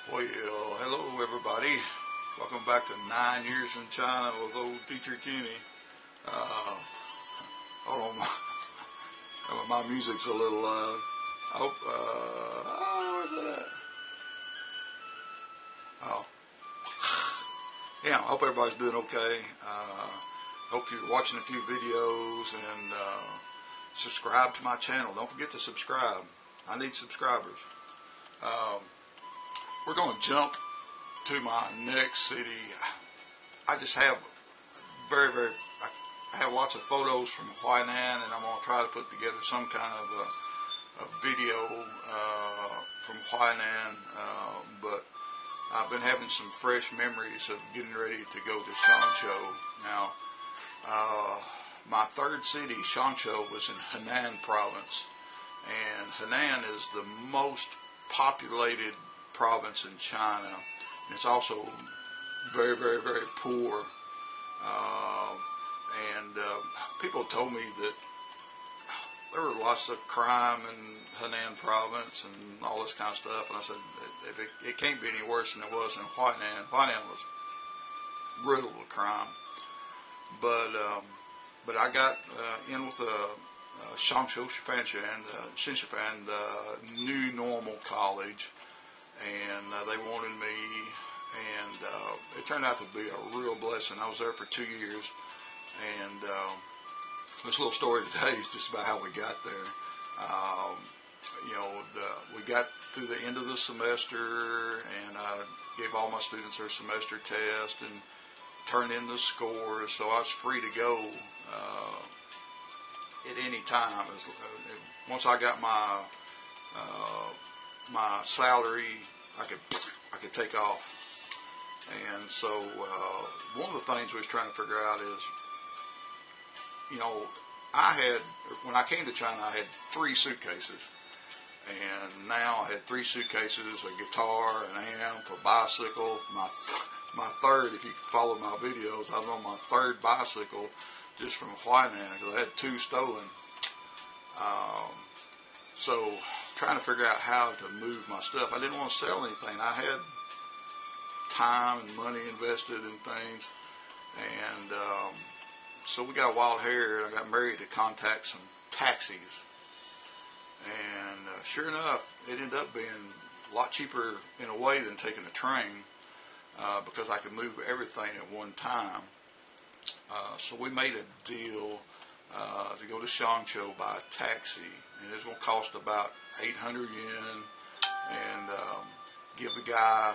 Well, hello everybody. Welcome back to 9 Years in China with old teacher Kenny. Hold on, my music's a little loud. I hope, where's that at? Oh, yeah, I hope everybody's doing okay. Hope you're watching a few videos and subscribe to my channel. Don't forget to subscribe. I need subscribers. We're going to jump to my next city. I just have I have lots of photos from Huainan, and I'm going to try to put together some kind of a video from Huainan, but I've been having some fresh memories of getting ready to go to Shangqiu. Now, my third city, Shangqiu, was in Henan province, and Henan is the most populated province in China. It's also very, very, very poor. People told me that there were lots of crime in Henan province and all this kind of stuff. And I said, it can't be any worse than it was in Huainan. Huainan was riddled with crime. But I got in with Shangqiu, Shifan, the new normal college. And they wanted me, and it turned out to be a real blessing. I was there for 2 years, and this little story today is just about how we got there. We got through the end of the semester, and I gave all my students their semester test and turned in the scores, so I was free to go at any time. Once I got my salary, I could take off. And so one of the things we was trying to figure out is, when I came to China, I had 3 suitcases. And now I had 3 suitcases, a guitar, an amp, a bicycle. My third, if you followed my videos, I was on my 3rd bicycle just from Huainan because I had 2 stolen. So trying to figure out how to move my stuff. I didn't want to sell anything. I had time and money invested in things, and so we got wild hair, and I got married to contact some taxis, and sure enough, it ended up being a lot cheaper in a way than taking a train, because I could move everything at one time. So we made a deal to go to Shangqiu by a taxi, and it was going to cost about 800 yen, and give the guy,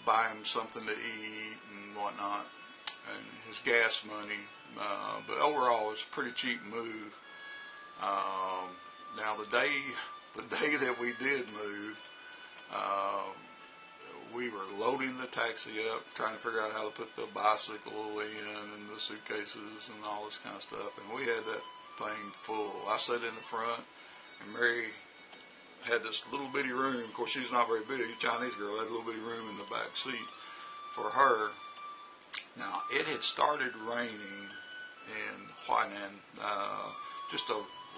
buy him something to eat and whatnot, and his gas money. But overall, it's a pretty cheap move. Now, the day that we did move, we were loading the taxi up, trying to figure out how to put the bicycle in and the suitcases and all this kind of stuff. And we had that thing full. I sat in the front, and Mary had this little bitty room. Of course, she's not very big. She's a Chinese girl. Had a little bitty room in the back seat for her. Now, it had started raining in Huainan, just a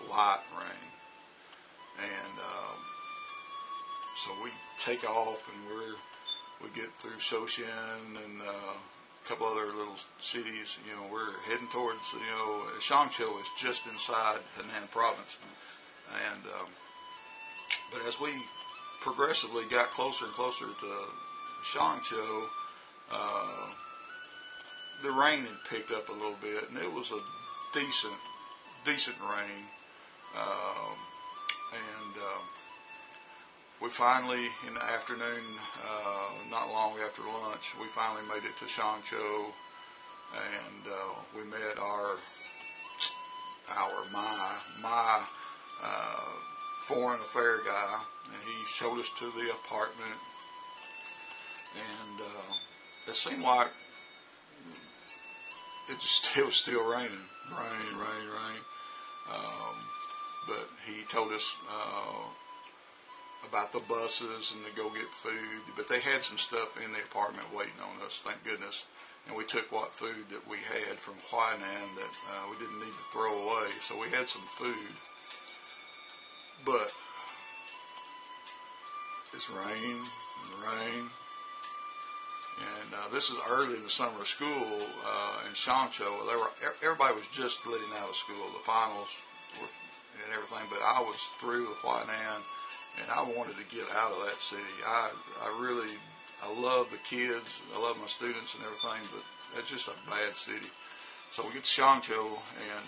light rain. And so we take off, and we get through Shoshan and a couple other little cities. We're heading towards, Shangqiu is just inside Henan province. And but as we progressively got closer and closer to Shangqiu, the rain had picked up a little bit, and it was a decent rain. We finally, in the afternoon, not long after lunch, we finally made it to Shangqiu, and we met my foreign affair guy, and he showed us to the apartment, and it seemed like it was still raining, rain. But he told us about the buses and to go get food, but they had some stuff in the apartment waiting on us, thank goodness. And we took what food that we had from Huainan that we didn't need to throw away, so we had some food. But it's rain, and the rain. And this is early in the summer of school in Shangqiu. Everybody was just letting out of school. The finals were and everything, but I was through with Huainan, and I wanted to get out of that city. I love the kids, I love my students and everything, but that's just a bad city. So we get to Shangqiu, and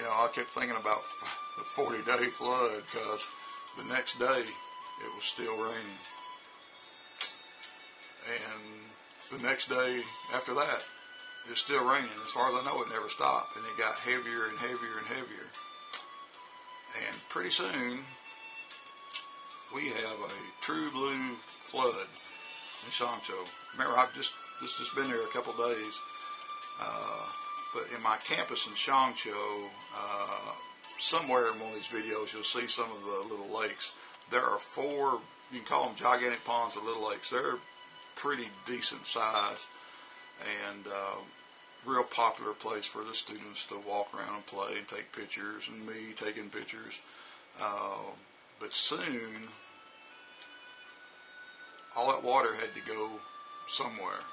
I kept thinking about the 40-day flood, because the next day it was still raining, and the next day after that it was still raining. As far as I know, it never stopped, and it got heavier and heavier and heavier. And pretty soon we have a true blue flood in Shangqiu. Remember, this just been there a couple days, but in my campus in Shangqiu, somewhere in one of these videos you'll see some of the little lakes. There are 4, you can call them gigantic ponds or little lakes. They're pretty decent size, and real popular place for the students to walk around and play and take pictures, and me taking pictures. But soon all that water had to go somewhere,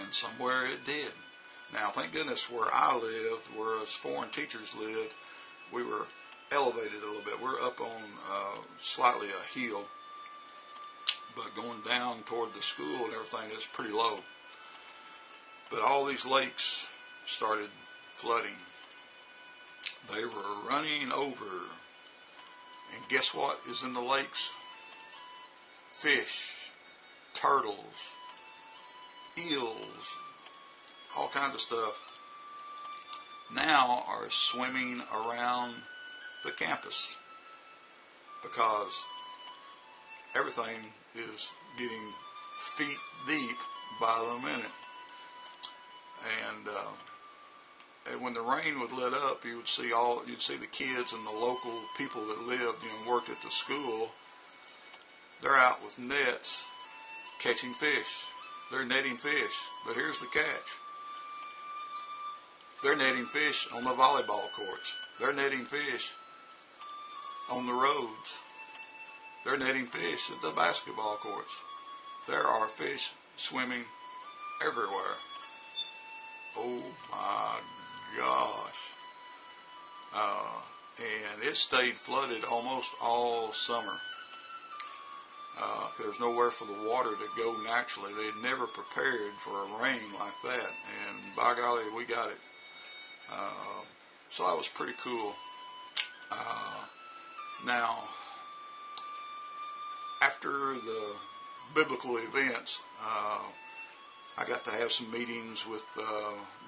and somewhere it did. Now, thank goodness where I lived, where us foreign teachers lived, we were elevated a little bit. We're up on slightly a hill, but going down toward the school and everything is pretty low. But all these lakes started flooding. They were running over. And guess what is in the lakes? Fish, turtles, eels, all kinds of stuff now are swimming around the campus, because everything is getting feet deep by the minute. And when the rain would let up, you'd see the kids and the local people that lived, worked at the school. They're out with nets catching fish. They're netting fish. But here's the catch. They're netting fish on the volleyball courts. They're netting fish on the roads. They're netting fish at the basketball courts. There are fish swimming everywhere. Oh my gosh. And it stayed flooded almost all summer. There's nowhere for the water to go naturally. They had never prepared for a rain like that, and by golly, we got it. So that was pretty cool. Now, after the biblical events, I got to have some meetings with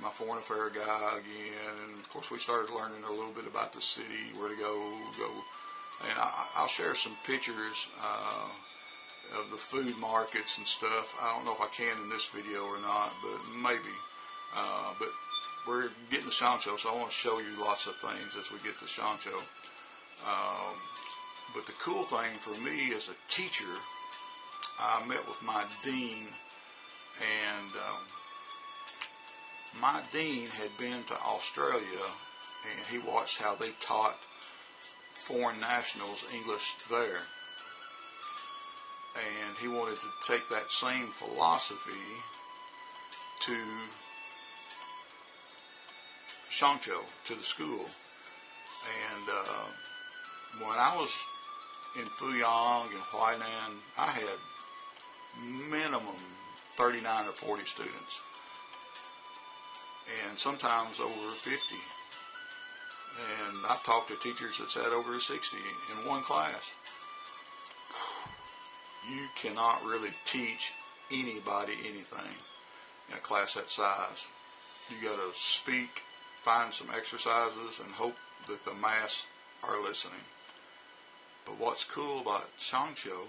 my foreign affair guy again, and of course we started learning a little bit about the city, where to go, and I'll share some pictures of the food markets and stuff. I don't know if I can in this video or not, but maybe. But we're getting to Shangqiu, so I want to show you lots of things as we get to Shangqiu. But the cool thing for me as a teacher, I met with my dean, and my dean had been to Australia, and he watched how they taught foreign nationals English there. And he wanted to take that same philosophy to Shangqiu, to the school. And when I was in Fuyang and Huainan, I had minimum 39 or 40 students, and sometimes over 50. And I've talked to teachers that's had over 60 in one class. You cannot really teach anybody anything in a class that size. You got to speak, find some exercises, and hope that the mass are listening. But what's cool about Shangqiu,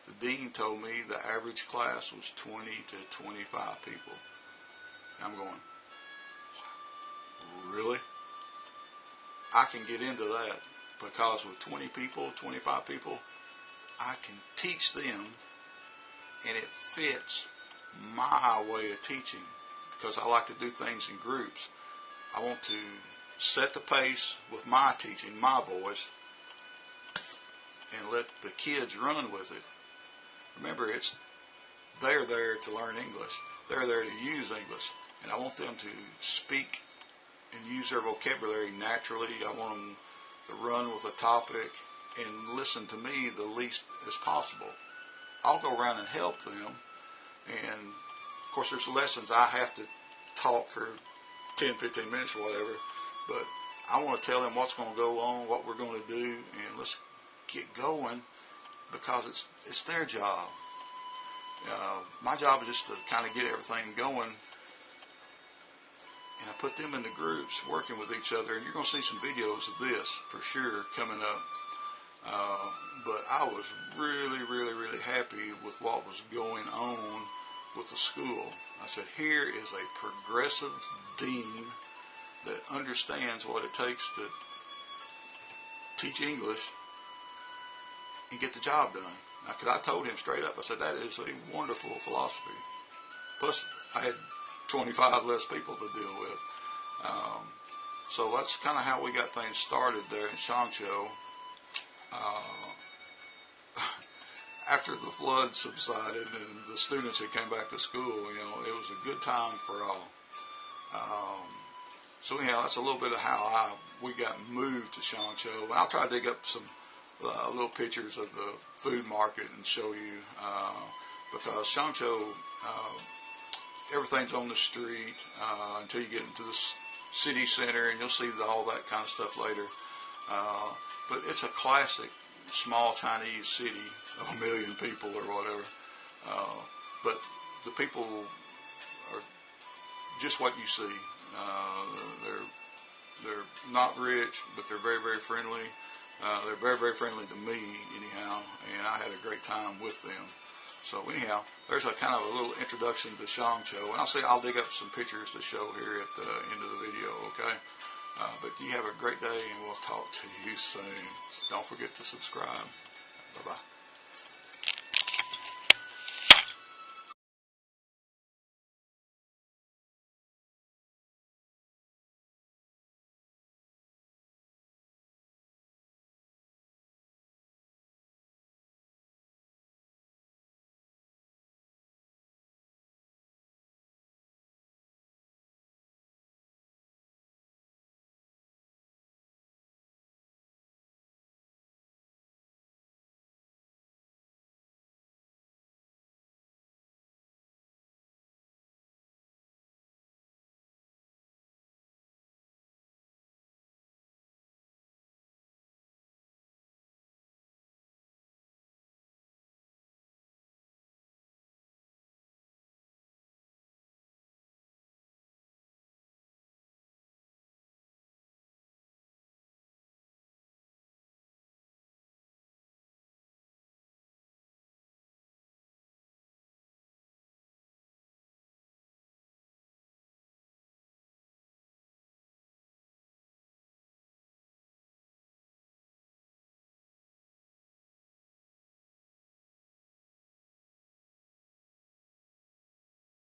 the dean told me the average class was 20 to 25 people. And I'm going, really? I can get into that, because with 20 people, 25 people, I can teach them, and it fits my way of teaching, because I like to do things in groups. I want to set the pace with my teaching, my voice, and let the kids run with it. Remember, they're there to learn English. They're there to use English. And I want them to speak and use their vocabulary naturally. I want them to run with a topic and listen to me the least as possible. I'll go around and help them. And, of course, there's lessons I have to talk for 10, 15 minutes or whatever. But I want to tell them what's going to go on, what we're going to do, and let's get going because it's their job. My job is just to kind of get everything going, and I put them in the groups working with each other, and you're going to see some videos of this for sure coming up. But I was really, really, really happy with what was going on with the school. I said, here is a progressive dean that understands what it takes to teach English and get the job done. Now, because I told him straight up, I said, that is a wonderful philosophy. Plus, I had 25 less people to deal with. So that's kind of how we got things started there in Shangqiu. After the flood subsided and the students had came back to school, it was a good time for all. So anyhow, that's a little bit of how we got moved to Shangqiu. And I'll try to dig up some little pictures of the food market and show you, because Shangqiu, everything's on the street until you get into the city center, and you'll see all that kind of stuff later. But it's a classic small Chinese city of 1 million people or whatever. But the people are just what you see. They're not rich, but they're very, very friendly. They're very, very friendly to me, anyhow, and I had a great time with them. So anyhow, there's a kind of a little introduction to Shangqiu, and I'll dig up some pictures to show here at the end of the video, okay? But you have a great day, and we'll talk to you soon. Don't forget to subscribe. Bye-bye.